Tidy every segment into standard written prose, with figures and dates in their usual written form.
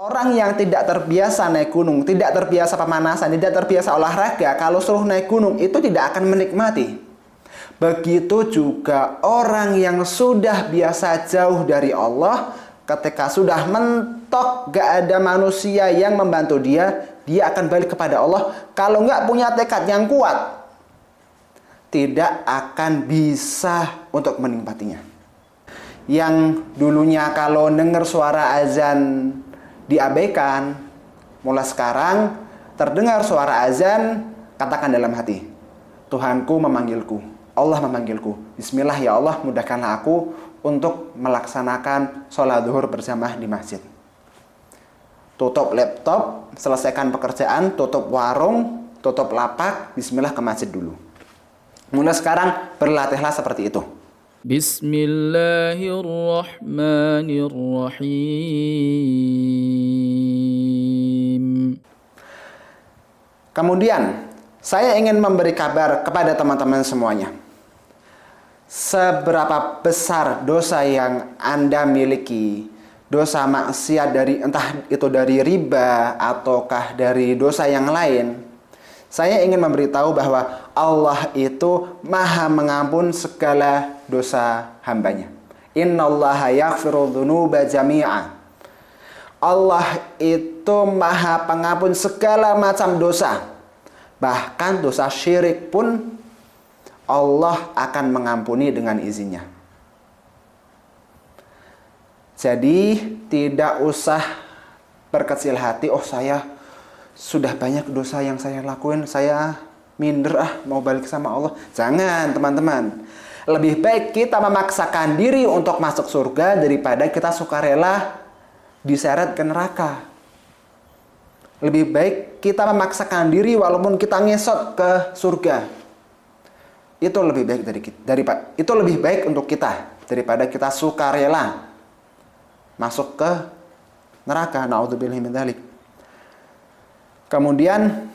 Orang yang tidak terbiasa naik gunung, tidak terbiasa pemanasan, tidak terbiasa olahraga, kalau suruh naik gunung itu tidak akan menikmati. Begitu juga orang yang sudah biasa jauh dari Allah, ketika sudah mentok gak ada manusia yang membantu dia, dia akan balik kepada Allah. Kalau nggak punya tekad yang kuat, tidak akan bisa untuk menikmatinya. Yang dulunya kalau dengar suara azan diabaikan, mulai sekarang terdengar suara azan, katakan dalam hati, Tuhanku memanggilku, Allah memanggilku. Bismillah ya Allah, mudahkanlah aku untuk melaksanakan sholat zuhur berjamaah di masjid. Tutup laptop, selesaikan pekerjaan, tutup warung, tutup lapak, bismillah ke masjid dulu. Mulai sekarang berlatihlah seperti itu. Bismillahirrahmanirrahim. Kemudian, saya ingin memberi kabar kepada teman-teman semuanya. Seberapa besar dosa yang Anda miliki, dosa maksiat dari entah itu dari riba ataukah dari dosa yang lain, saya ingin memberitahu bahwa Allah itu maha mengampun segala dosa hambanya. Innallaha yaghfiru dzunuba jami'a. Allah itu maha pengampun segala macam dosa. Bahkan dosa syirik pun Allah akan mengampuni dengan izinnya. Jadi tidak usah berkecil hati, oh saya sudah banyak dosa yang saya lakuin, saya minder mau balik sama Allah. Jangan teman-teman. Lebih baik kita memaksakan diri untuk masuk surga daripada kita sukarela diseret ke neraka. Lebih baik kita memaksakan diri walaupun kita ngesot ke surga. Itu lebih baik itu lebih baik untuk kita daripada kita sukarela masuk ke neraka. Na'udzubillahi min dzalik. Kemudian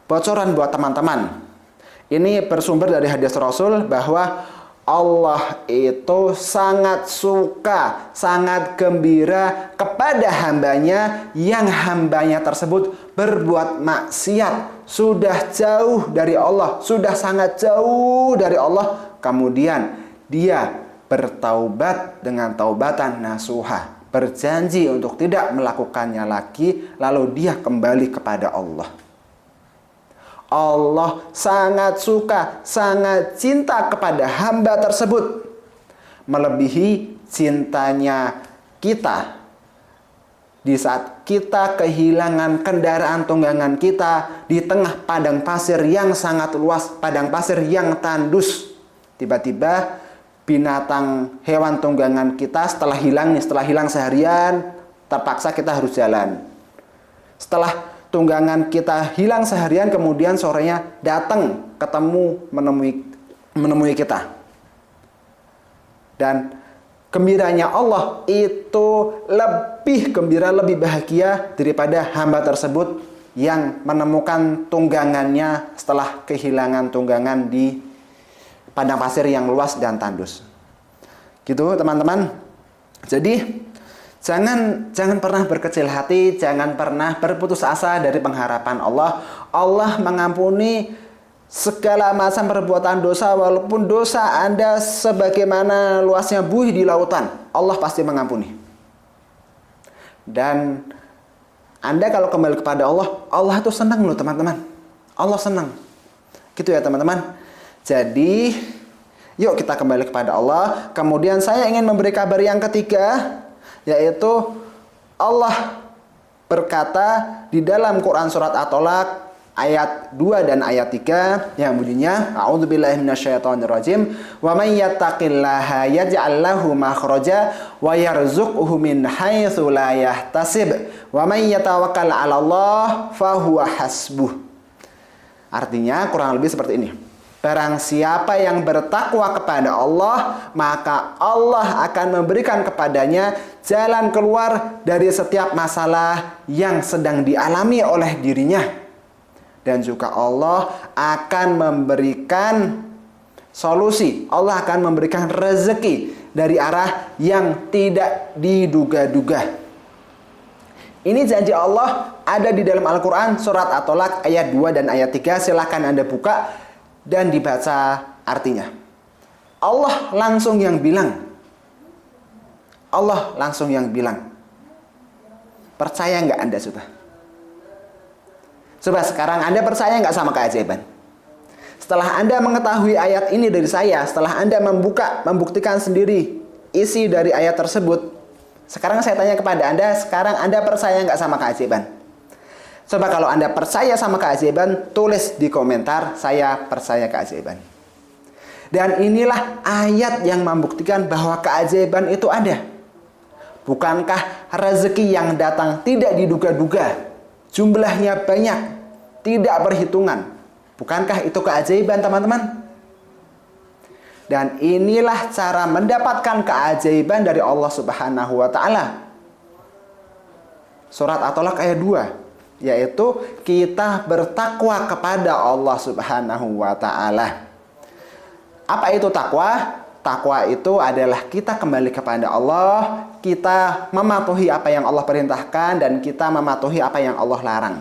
bocoran buat teman-teman. Ini bersumber dari hadis Rasul bahwa Allah itu sangat suka, sangat gembira kepada hambanya yang hambanya tersebut berbuat maksiat, sudah jauh dari Allah, sudah sangat jauh dari Allah, kemudian dia bertaubat dengan taubatan nasuha, berjanji untuk tidak melakukannya lagi, lalu dia kembali kepada Allah. Allah sangat suka, sangat cinta kepada hamba tersebut, melebihi cintanya kita di saat kita kehilangan kendaraan tunggangan kita di tengah padang pasir yang sangat luas, padang pasir yang tandus. Tiba-tiba binatang hewan tunggangan kita setelah hilang seharian, terpaksa kita harus jalan. Setelah tunggangan kita hilang seharian, kemudian sorenya datang ketemu menemui kita. Dan gembiranya Allah itu lebih gembira, lebih bahagia daripada hamba tersebut yang menemukan tunggangannya setelah kehilangan tunggangan di padang pasir yang luas dan tandus. Gitu teman-teman. Jadi Jangan pernah berkecil hati, jangan pernah berputus asa dari pengharapan Allah. Allah mengampuni segala macam perbuatan dosa, walaupun dosa Anda sebagaimana luasnya buih di lautan, Allah pasti mengampuni. Dan Anda kalau kembali kepada Allah, Allah itu senang loh teman-teman. Allah senang. Gitu ya teman-teman. Jadi, yuk kita kembali kepada Allah. Kemudian saya ingin memberi kabar yang ketiga, yaitu Allah berkata di dalam Quran surat At-Tolaq ayat 2 dan ayat 3 yang bunyinya, a'udzubillahi minasyaitonirrajim, wa may yattaqillaha yaj'al lahu makhraja wa yarzuqhu min haitsu la yahtasib wa may yatawakkal 'ala Allah fa huwa hasbuh. Artinya kurang lebih seperti ini. Barang siapa yang bertakwa kepada Allah, maka Allah akan memberikan kepadanya jalan keluar dari setiap masalah yang sedang dialami oleh dirinya. Dan juga Allah akan memberikan solusi. Allah akan memberikan rezeki dari arah yang tidak diduga-duga. Ini janji Allah ada di dalam Al-Quran surat At-Tolak ayat 2 dan ayat 3. Silahkan Anda buka dan dibaca artinya. Allah langsung yang bilang. Allah langsung yang bilang. Percaya nggak Anda sudah? Coba sekarang Anda percaya nggak sama keajaiban? Setelah Anda mengetahui ayat ini dari saya, setelah Anda membuktikan sendiri isi dari ayat tersebut, sekarang saya tanya kepada Anda, sekarang Anda percaya nggak sama keajaiban? Coba kalau Anda percaya sama keajaiban, tulis di komentar, saya percaya keajaiban. Dan inilah ayat yang membuktikan bahwa keajaiban itu ada. Bukankah rezeki yang datang tidak diduga-duga, jumlahnya banyak, tidak berhitungan? Bukankah itu keajaiban, teman-teman? Dan inilah cara mendapatkan keajaiban dari Allah Subhanahu wa taala. Surat At-Tolak ayat 2, yaitu kita bertakwa kepada Allah Subhanahu wa taala. Apa itu takwa? Takwa itu adalah kita kembali kepada Allah, kita mematuhi apa yang Allah perintahkan dan kita mematuhi apa yang Allah larang.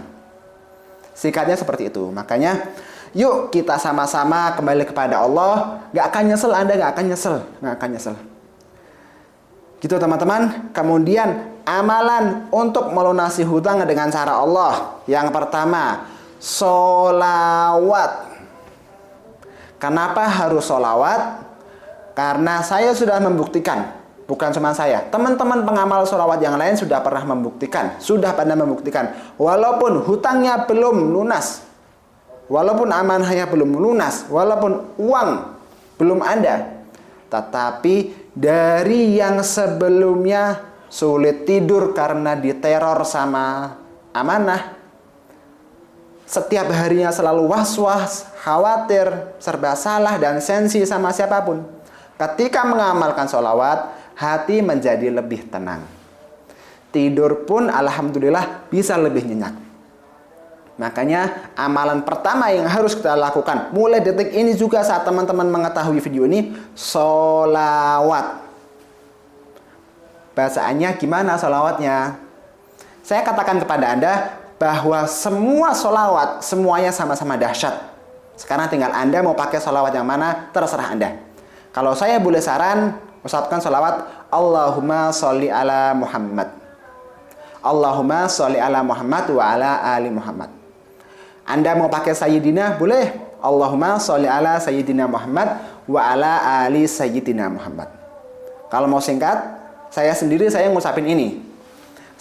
Singkatnya seperti itu. Makanya yuk kita sama-sama kembali kepada Allah. Gak akan nyesel, Anda gak akan nyesel. Gak akan nyesel. Gitu teman-teman. Kemudian amalan untuk melunasi hutang dengan cara Allah. Yang pertama, sholawat. Kenapa harus sholawat? Karena saya sudah membuktikan. Bukan cuma saya, teman-teman pengamal sholawat yang lain sudah pernah membuktikan. Walaupun hutangnya belum lunas, walaupun amanahnya belum lunas, walaupun uang belum ada, tetapi dari yang sebelumnya sulit tidur karena diteror sama amanah, setiap harinya selalu was-was, khawatir, serba salah dan sensi sama siapapun, ketika mengamalkan sholawat, hati menjadi lebih tenang. Tidur pun alhamdulillah bisa lebih nyenyak. Makanya amalan pertama yang harus kita lakukan mulai detik ini juga saat teman-teman mengetahui video ini, sholawat. Bacaannya gimana sholawatnya? Saya katakan kepada Anda bahwa semua sholawat semuanya sama-sama dahsyat. Sekarang tinggal Anda mau pakai sholawat yang mana, terserah Anda. Kalau saya boleh saran, ucapkan sholawat Allahumma sholli ala Muhammad. Allahumma sholli ala Muhammad wa ala ali Muhammad. Anda mau pakai Sayyidina, boleh. Allahumma sholli ala Sayyidina Muhammad wa ala ali Sayyidina Muhammad. Kalau mau singkat, saya sendiri saya ngucapin ini.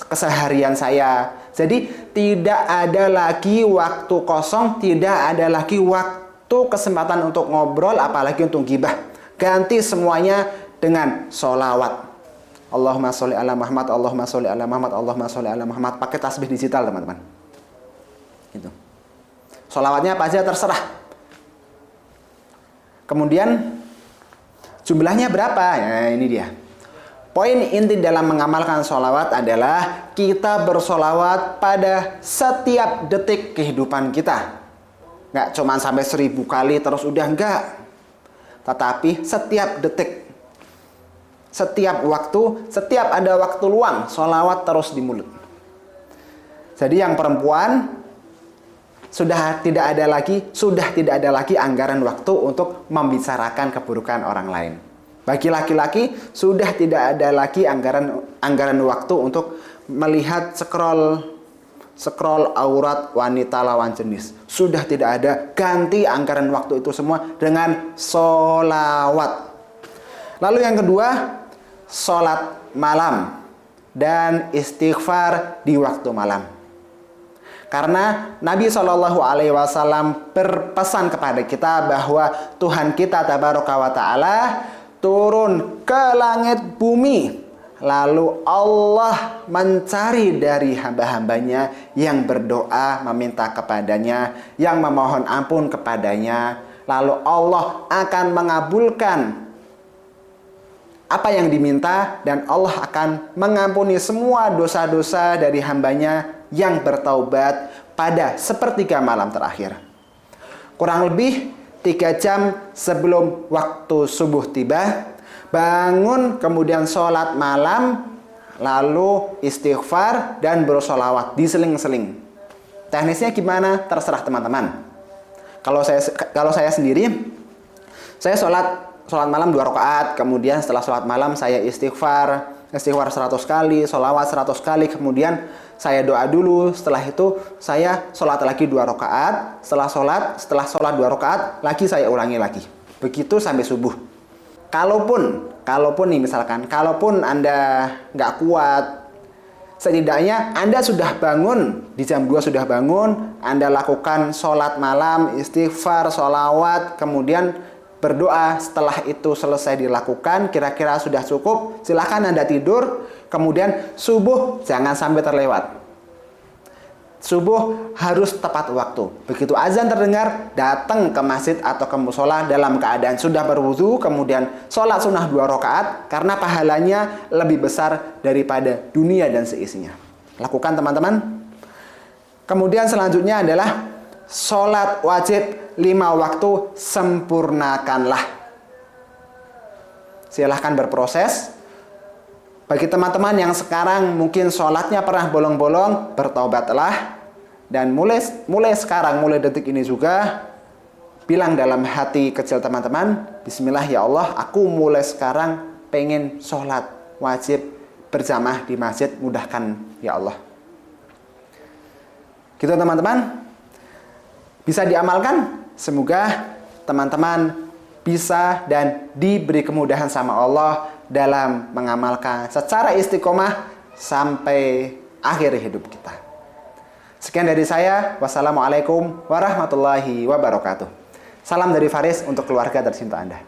Keseharian saya. Jadi tidak ada lagi waktu kosong, tidak ada lagi waktu kesempatan untuk ngobrol, apalagi untuk gibah. Ganti semuanya dengan sholawat. Allahumma sholli ala Muhammad, Allahumma sholli ala Muhammad, Allahumma sholli ala Muhammad. Pakai tasbih digital, teman-teman. Gitu. Sholawatnya apa aja terserah. Kemudian jumlahnya berapa? Ya, ini dia. Poin inti dalam mengamalkan sholawat adalah kita bersholawat pada setiap detik kehidupan kita. Nggak cuma sampai 1000 kali terus udah, enggak. Tetapi setiap detik, setiap waktu, setiap ada waktu luang, sholawat terus di mulut. Jadi yang perempuan sudah tidak ada lagi anggaran waktu untuk membicarakan keburukan orang lain. Bagi laki-laki sudah tidak ada lagi anggaran waktu untuk melihat scroll aurat wanita lawan jenis. Sudah tidak ada. Ganti anggaran waktu itu semua dengan sholawat. Lalu yang kedua, sholat malam dan istighfar di waktu malam. Karena Nabi SAW berpesan kepada kita bahwa Tuhan kita Tabaraka wa Ta'ala turun ke langit bumi. Lalu Allah mencari dari hamba-hambanya yang berdoa meminta kepadanya, yang memohon ampun kepadanya. Lalu Allah akan mengabulkan apa yang diminta dan Allah akan mengampuni semua dosa-dosa dari hambanya yang bertaubat pada sepertiga malam terakhir. Kurang lebih 3 jam sebelum waktu subuh tiba, bangun kemudian sholat malam, lalu istighfar dan bersolawat, diseling-seling. Teknisnya gimana? Terserah teman-teman. Kalau saya sendiri, saya sholat malam 2 rakaat, kemudian setelah sholat malam saya istighfar 100 kali, sholawat 100 kali, kemudian saya doa dulu, setelah itu saya sholat lagi 2 rakaat, setelah sholat 2 rakaat, lagi saya ulangi lagi. Begitu sampai subuh. Kalaupun nih misalkan, kalaupun Anda nggak kuat, setidaknya Anda sudah bangun, di jam 2 sudah bangun, Anda lakukan sholat malam, istighfar, sholawat, kemudian berdoa. Setelah itu selesai dilakukan, kira-kira sudah cukup, silakan Anda tidur. Kemudian subuh jangan sampai terlewat. Subuh harus tepat waktu. Begitu azan terdengar, datang ke masjid atau ke musola dalam keadaan sudah berwudu, kemudian sholat sunnah 2 rakaat, karena pahalanya lebih besar daripada dunia dan seisinya. Lakukan teman-teman. Kemudian selanjutnya adalah sholat wajib 5 waktu, sempurnakanlah. Silahkan berproses. Bagi teman-teman yang sekarang mungkin sholatnya pernah bolong-bolong, bertobatlah. Dan mulai sekarang, mulai detik ini juga, bilang dalam hati kecil teman-teman, bismillah ya Allah, aku mulai sekarang pengen sholat wajib berjamaah di masjid, mudahkan ya Allah. Gitu teman-teman. Bisa diamalkan. Semoga teman-teman bisa dan diberi kemudahan sama Allah dalam mengamalkan secara istiqomah sampai akhir hidup kita. Sekian dari saya. Wassalamualaikum warahmatullahi wabarakatuh. Salam dari Faris untuk keluarga tercinta Anda.